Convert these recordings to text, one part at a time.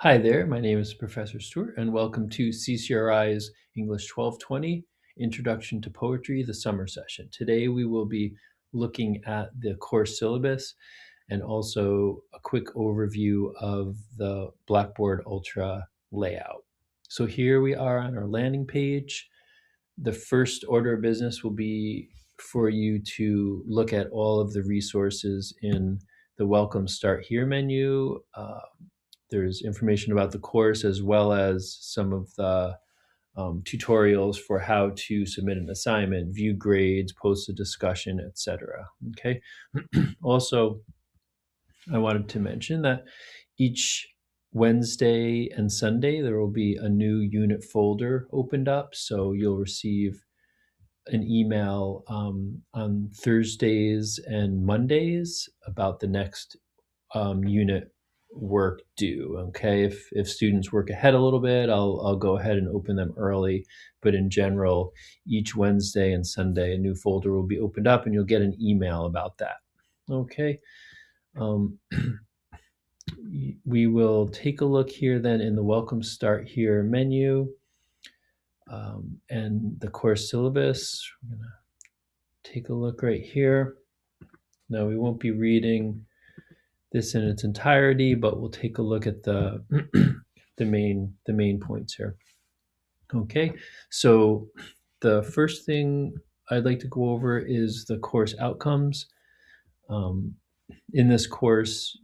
Hi there, my name is Professor Stewart, and welcome to CCRI's English 1220 Introduction to Poetry, the summer session. Today we will be looking at the course syllabus and also a quick overview of the Blackboard Ultra layout. So here we are on our landing page. The first order of business will be for you to look at all of the resources in the Welcome Start Here menu. There's information about the course as well as some of the tutorials for how to submit an assignment, view grades, post a discussion, etc. Okay. Also, I wanted to mention that each Wednesday and Sunday there will be a new unit folder opened up, so you'll receive an email on Thursdays and Mondays about the next unit work due. Okay, if students work ahead a little bit, I'll go ahead and open them early. But in general, each Wednesday and Sunday, a new folder will be opened up, and you'll get an email about that. Okay. We will take a look here then in the Welcome Start Here menu and the course syllabus. We're gonna take a look right here. Now we won't be reading this in its entirety, but we'll take a look at the the main points here. Okay, so the first thing I'd like to go over is the course outcomes. In this course,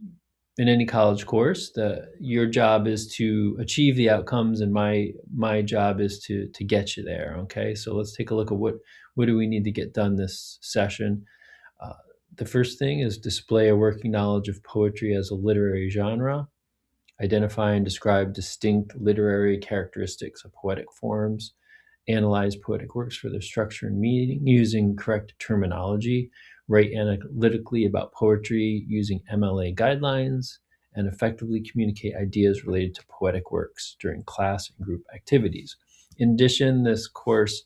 in any college course, your job is to achieve the outcomes, and my job is to get you there. Okay, so let's take a look at what do we need to get done this session. The first thing is display a working knowledge of poetry as a literary genre, identify and describe distinct literary characteristics of poetic forms, analyze poetic works for their structure and meaning using correct terminology, write analytically about poetry using MLA guidelines, and effectively communicate ideas related to poetic works during class and group activities. In addition, this course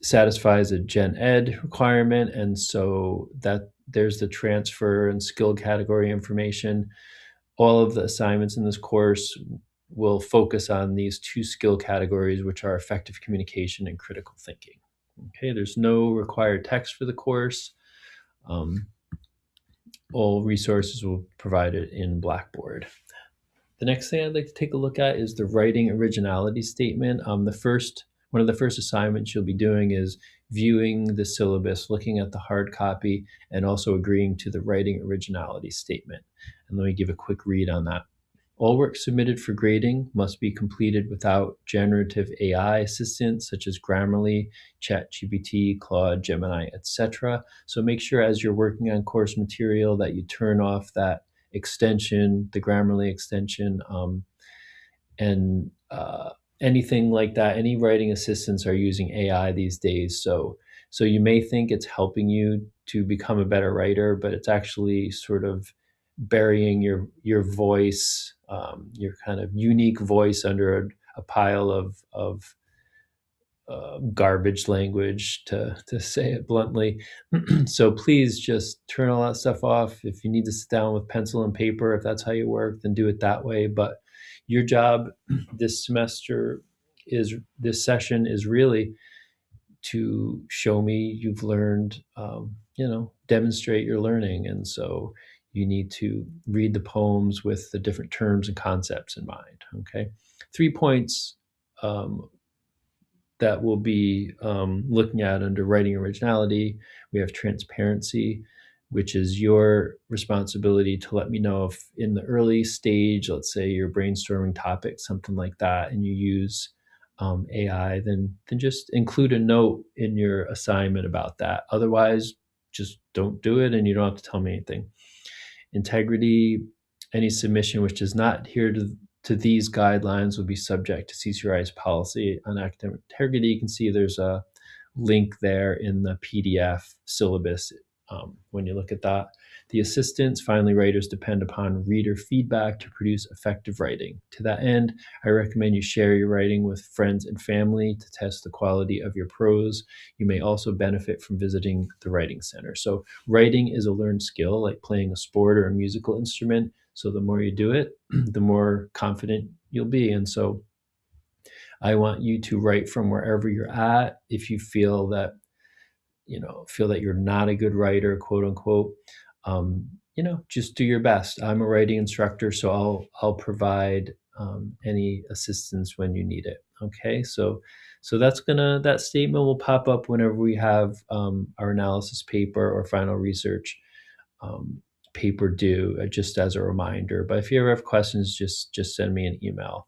satisfies a gen ed requirement, and so that there's the transfer and skill category information. All of the assignments in this course will focus on these two skill categories, which are effective communication and critical thinking. Okay, there's no required text for the course. All resources will be provided in Blackboard. The next thing I'd like to take a look at is the writing originality statement. One of the first assignments you'll be doing is viewing the syllabus, looking at the hard copy, and also agreeing to the writing originality statement. And let me give a quick read on that. All work submitted for grading must be completed without generative AI assistance such as Grammarly, ChatGPT, Claude, Gemini, etc. So make sure as you're working on course material that you turn off that extension, the Grammarly extension, and anything like that. Any writing assistants are using AI these days, so you may think it's helping you to become a better writer, but it's actually sort of burying your voice, your kind of unique voice under a pile of garbage language, to say it bluntly. So please just turn all that stuff off. If you need to sit down with pencil and paper, if that's how you work, then do it that way. But your job this session is really to show me you've learned, demonstrate your learning. And so you need to read the poems with the different terms and concepts in mind. Okay, 3 points that we'll be looking at under writing originality. We have transparency, which is your responsibility to let me know if in the early stage, let's say you're brainstorming topics, something like that, and you use AI, then just include a note in your assignment about that. Otherwise, just don't do it, and you don't have to tell me anything. Integrity, any submission which does not adhere to these guidelines will be subject to CCRI's policy on academic integrity. You can see there's a link there in the PDF syllabus when you look at that. The assistants, finally, writers depend upon reader feedback to produce effective writing. To that end, I recommend you share your writing with friends and family to test the quality of your prose. You may also benefit from visiting the Writing Center. So writing is a learned skill like playing a sport or a musical instrument. So the more you do it, the more confident you'll be. And so I want you to write from wherever you're at. If you feel that you're not a good writer, quote unquote, just do your best. I'm a writing instructor, so I'll provide any assistance when you need it. Okay, so that statement will pop up whenever we have our analysis paper or final research paper due, just as a reminder. But if you ever have questions, just send me an email.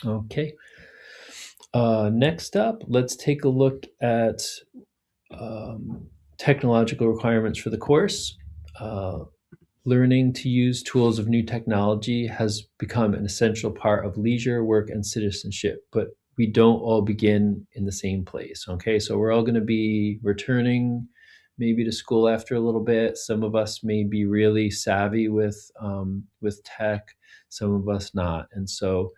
Okay. Next up, let's take a look at technological requirements for the course. Learning to use tools of new technology has become an essential part of leisure, work, and citizenship, but we don't all begin in the same place. Okay, so we're all going to be returning maybe to school after a little bit. Some of us may be really savvy with tech, some of us not. And so,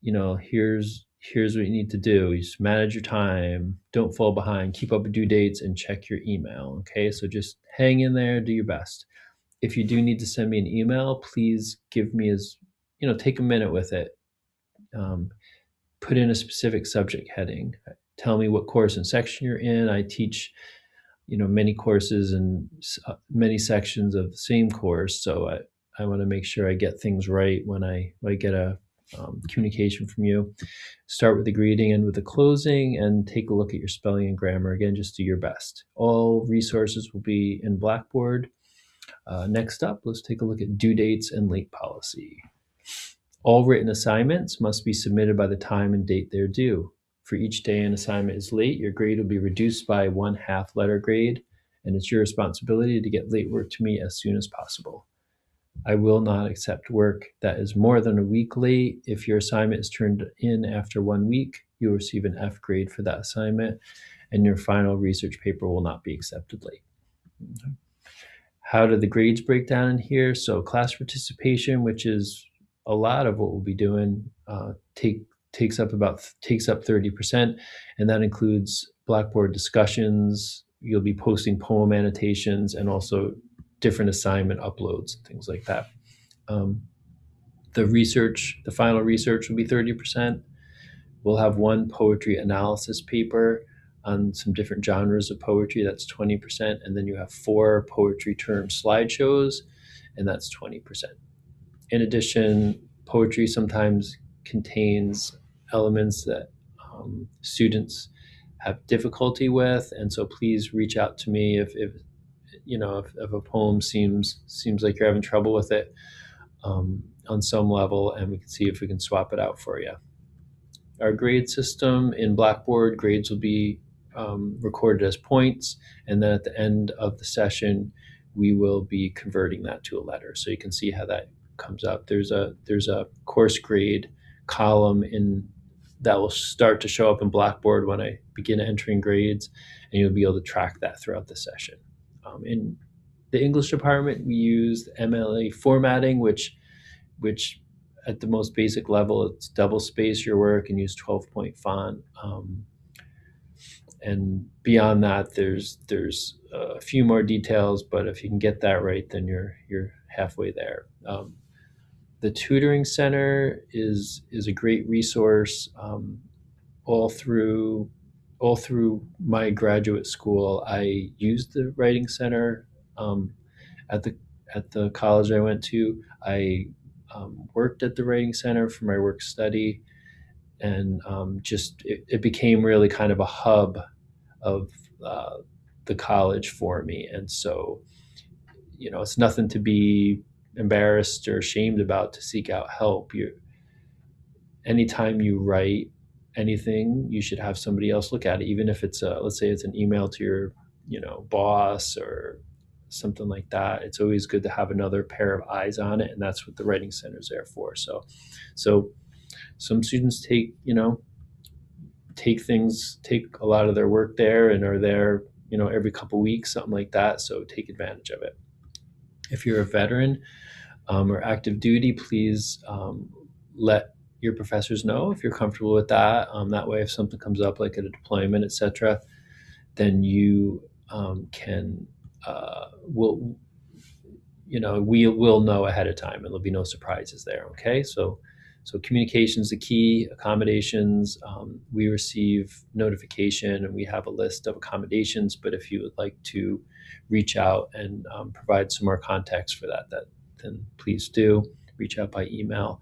here's what you need to do. You just manage your time, don't fall behind, keep up with due dates, and check your email. Okay, so just hang in there, do your best. If you do need to send me an email, please give me take a minute with it. Put in a specific subject heading. Tell me what course and section you're in. I teach, many courses and many sections of the same course. So I want to make sure I get things right when I get a communication from you. Start with the greeting, end with the closing, and take a look at your spelling and grammar. Again, just do your best. All resources will be in Blackboard. Next up, let's take a look at due dates and late policy. All written assignments must be submitted by the time and date they're due. For each day an assignment is late, your grade will be reduced by 1/2 letter grade, and it's your responsibility to get late work to me as soon as possible. I will not accept work that is more than a week late. If your assignment is turned in after 1 week, you'll receive an F grade for that assignment, and your final research paper will not be accepted late. Okay. How do the grades break down in here? So class participation, which is a lot of what we'll be doing, takes up 30%, and that includes Blackboard discussions. You'll be posting poem annotations and also different assignment uploads, things like that. The final research will be 30%. We'll have one poetry analysis paper on some different genres of poetry, that's 20%, and then you have 4 poetry term slideshows, and that's 20%. In addition, poetry sometimes contains elements that students have difficulty with, and so please reach out to me if a poem seems like you're having trouble with it on some level, and we can see if we can swap it out for you. Our grade system in Blackboard, grades will be recorded as points, and then at the end of the session, we will be converting that to a letter. So you can see how that comes up. There's a course grade column that will start to show up in Blackboard when I begin entering grades, and you'll be able to track that throughout the session. In the English department, we use MLA formatting, which at the most basic level, it's double space your work and use 12-point font. And beyond that, there's a few more details, but if you can get that right, then you're halfway there. The tutoring center is a great resource. All through my graduate school, I used the writing center. At the college I went to, I worked at the writing center for my work study, and it became really kind of a hub of the college for me. And so, it's nothing to be embarrassed or ashamed about to seek out help. Anytime you write anything, you should have somebody else look at it, even if it's let's say it's an email to your boss or something like that. It's always good to have another pair of eyes on it, and that's what the writing center is there for. So some students take a lot of their work there and are there every couple weeks, something like that. So take advantage of it. If you're a veteran or active duty, please let your professors know if you're comfortable with that. That way, if something comes up like at a deployment, etc., then you we will know ahead of time, and there'll be no surprises there. Okay, so communication is the key. Accommodations, we receive notification and we have a list of accommodations, but if you would like to reach out and provide some more context for that, then please do reach out by email.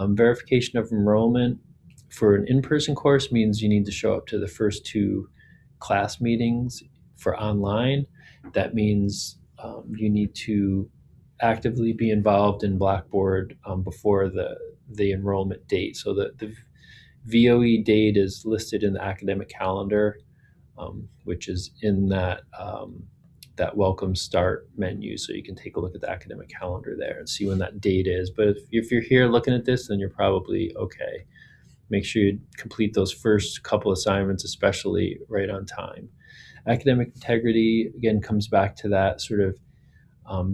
Verification of enrollment for an in-person course means you need to show up to the first 2 class meetings. For online, that means you need to actively be involved in Blackboard before the enrollment date. So the VOE date is listed in the academic calendar, which is in that welcome start menu. So you can take a look at the academic calendar there and see when that date is. But if you're here looking at this, then you're probably okay. Make sure you complete those first couple assignments, especially right on time. Academic integrity, again, comes back to that sort of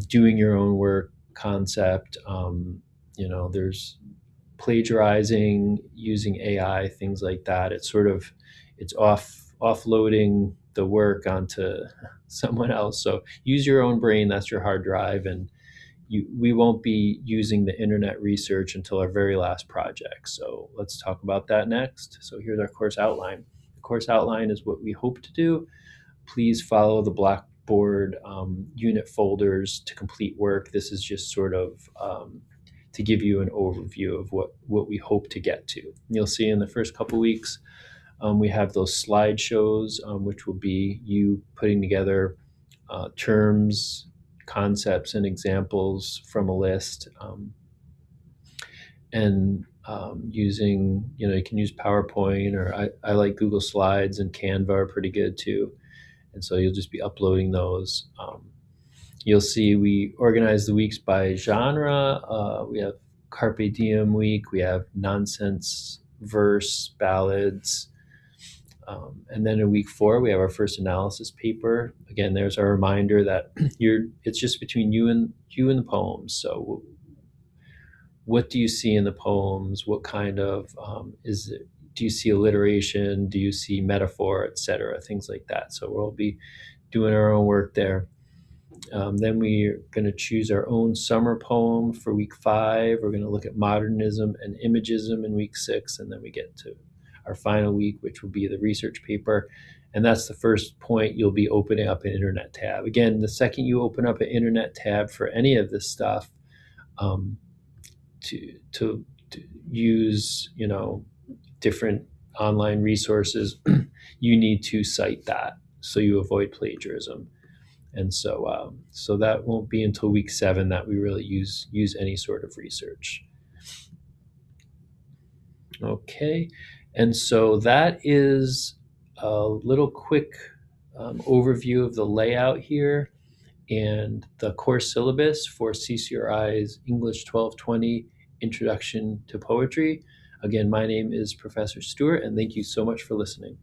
doing your own work concept. There's plagiarizing, using AI, things like that. It's offloading the work onto someone else. So use your own brain. That's your hard drive, and we won't be using the internet research until our very last project. So let's talk about that next. So here's our course outline. The course outline is what we hope to do. Please follow the Blackboard unit folders to complete work. This is just sort of to give you an overview of what we hope to get to. You'll see in the first couple weeks, we have those slideshows, which will be you putting together terms, concepts, and examples from a list, and using, you can use PowerPoint, or I like Google Slides, and Canva are pretty good too. And so you'll just be uploading those. You'll see we organize the weeks by genre. We have Carpe Diem week. We have nonsense verse, ballads. And then in week 4, we have our first analysis paper. Again, there's a reminder that it's just between you and the poems. So what do you see in the poems? What kind of is it? Do you see alliteration? Do you see metaphor, etc.? Things like that. So we'll be doing our own work there. Then we're going to choose our own summer poem for week 5. We're going to look at modernism and imagism in week 6, and then we get to our final week, which will be the research paper. And that's the first point. You'll be opening up an internet tab. Again, the second you open up an internet tab for any of this stuff, to use, different online resources, you need to cite that so you avoid plagiarism. And so that won't be until week 7 that we really use any sort of research. Okay, and so that is a little quick overview of the layout here and the course syllabus for CCRI's English 1220 Introduction to Poetry. Again, my name is Professor Stewart, and thank you so much for listening.